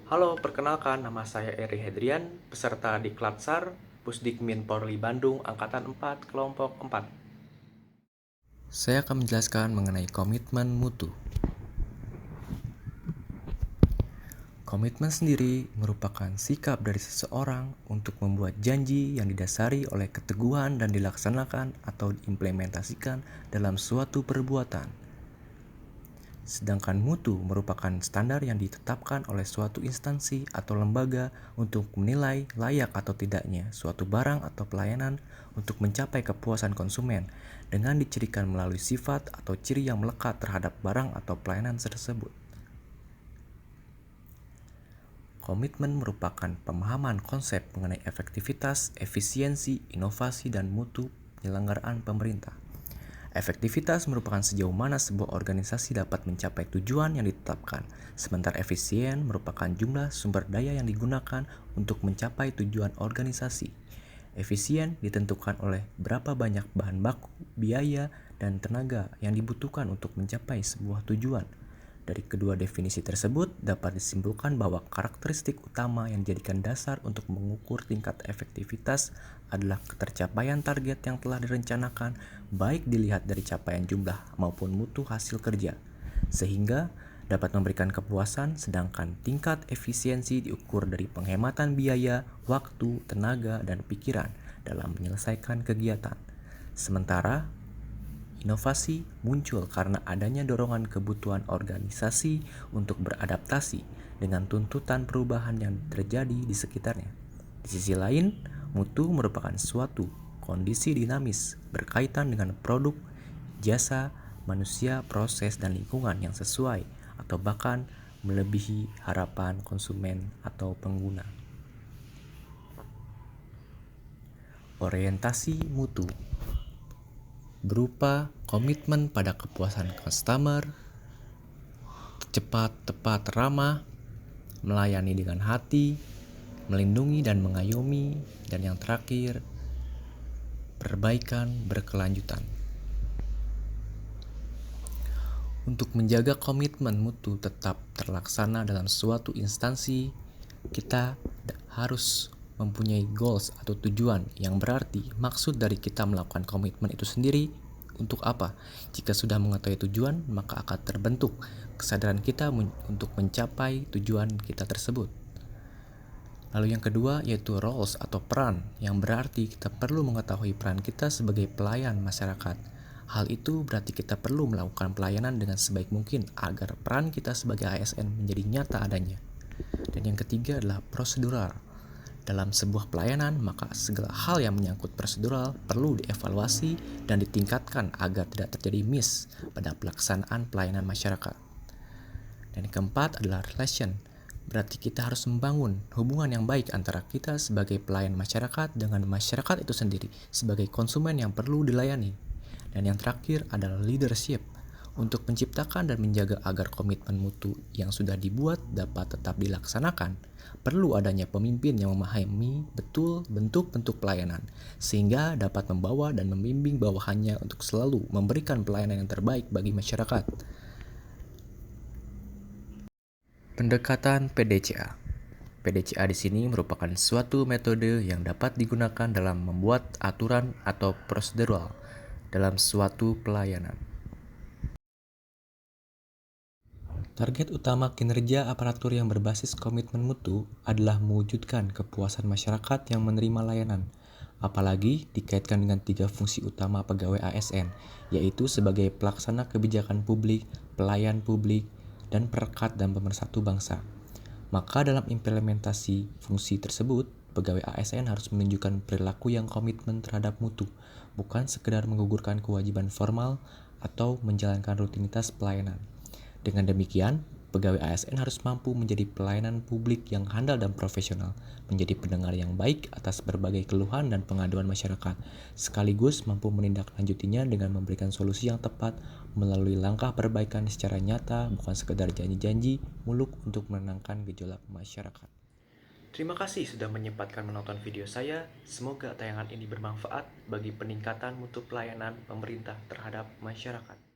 Halo, perkenalkan nama saya Eri Hedrian, peserta di Klatsar, Pusdikmin Polri Bandung, Angkatan 4, Kelompok 4. Saya akan menjelaskan mengenai komitmen mutu. Komitmen sendiri merupakan sikap dari seseorang untuk membuat janji yang didasari oleh keteguhan dan dilaksanakan atau diimplementasikan dalam suatu perbuatan. Sedangkan mutu merupakan standar yang ditetapkan oleh suatu instansi atau lembaga untuk menilai layak atau tidaknya suatu barang atau pelayanan untuk mencapai kepuasan konsumen dengan dicirikan melalui sifat atau ciri yang melekat terhadap barang atau pelayanan tersebut. Komitmen merupakan pemahaman konsep mengenai efektivitas, efisiensi, inovasi, dan mutu penyelenggaraan pemerintah. Efektivitas merupakan sejauh mana sebuah organisasi dapat mencapai tujuan yang ditetapkan, sementara efisien merupakan jumlah sumber daya yang digunakan untuk mencapai tujuan organisasi. Efisien ditentukan oleh berapa banyak bahan baku, biaya, dan tenaga yang dibutuhkan untuk mencapai sebuah tujuan. Dari kedua definisi tersebut dapat disimpulkan bahwa karakteristik utama yang dijadikan dasar untuk mengukur tingkat efektivitas adalah ketercapaian target yang telah direncanakan, baik dilihat dari capaian jumlah maupun mutu hasil kerja, sehingga dapat memberikan kepuasan, sedangkan tingkat efisiensi diukur dari penghematan biaya, waktu, tenaga, dan pikiran dalam menyelesaikan kegiatan. Sementara inovasi muncul karena adanya dorongan kebutuhan organisasi untuk beradaptasi dengan tuntutan perubahan yang terjadi di sekitarnya. Di sisi lain, mutu merupakan suatu kondisi dinamis berkaitan dengan produk, jasa, manusia, proses, dan lingkungan yang sesuai atau bahkan melebihi harapan konsumen atau pengguna. Orientasi mutu berupa komitmen pada kepuasan customer, cepat, tepat, ramah, melayani dengan hati, melindungi dan mengayomi, dan yang terakhir, perbaikan berkelanjutan. Untuk menjaga komitmen mutu tetap terlaksana dalam suatu instansi, kita harus mempunyai goals atau tujuan yang berarti maksud dari kita melakukan komitmen itu sendiri untuk apa. Jika sudah mengetahui tujuan, maka akan terbentuk kesadaran kita untuk mencapai tujuan kita tersebut. Lalu yang kedua yaitu roles atau peran, yang berarti kita perlu mengetahui peran kita sebagai pelayan masyarakat. Hal itu berarti kita perlu melakukan pelayanan dengan sebaik mungkin agar peran kita sebagai ASN menjadi nyata adanya. Dan yang ketiga adalah prosedural. Dalam sebuah pelayanan, maka segala hal yang menyangkut prosedural perlu dievaluasi dan ditingkatkan agar tidak terjadi miss pada pelaksanaan pelayanan masyarakat. Dan yang keempat adalah relation. Berarti kita harus membangun hubungan yang baik antara kita sebagai pelayan masyarakat dengan masyarakat itu sendiri sebagai konsumen yang perlu dilayani. Dan yang terakhir adalah leadership. Untuk menciptakan dan menjaga agar komitmen mutu yang sudah dibuat dapat tetap dilaksanakan, perlu adanya pemimpin yang memahami betul bentuk-bentuk pelayanan, sehingga dapat membawa dan membimbing bawahannya untuk selalu memberikan pelayanan yang terbaik bagi masyarakat. Pendekatan PDCA. PDCA di sini merupakan suatu metode yang dapat digunakan dalam membuat aturan atau prosedural dalam suatu pelayanan. Target utama kinerja aparatur yang berbasis komitmen mutu adalah mewujudkan kepuasan masyarakat yang menerima layanan, apalagi dikaitkan dengan 3 fungsi utama pegawai ASN, yaitu sebagai pelaksana kebijakan publik, pelayan publik, dan perekat dan pemersatu bangsa. Maka dalam implementasi fungsi tersebut, pegawai ASN harus menunjukkan perilaku yang komitmen terhadap mutu, bukan sekedar menggugurkan kewajiban formal atau menjalankan rutinitas pelayanan. Dengan demikian, pegawai ASN harus mampu menjadi pelayanan publik yang handal dan profesional, menjadi pendengar yang baik atas berbagai keluhan dan pengaduan masyarakat, sekaligus mampu menindaklanjutinya dengan memberikan solusi yang tepat melalui langkah perbaikan secara nyata, bukan sekedar janji-janji muluk untuk menenangkan gejolak masyarakat. Terima kasih sudah menyempatkan menonton video saya. Semoga tayangan ini bermanfaat bagi peningkatan mutu pelayanan pemerintah terhadap masyarakat.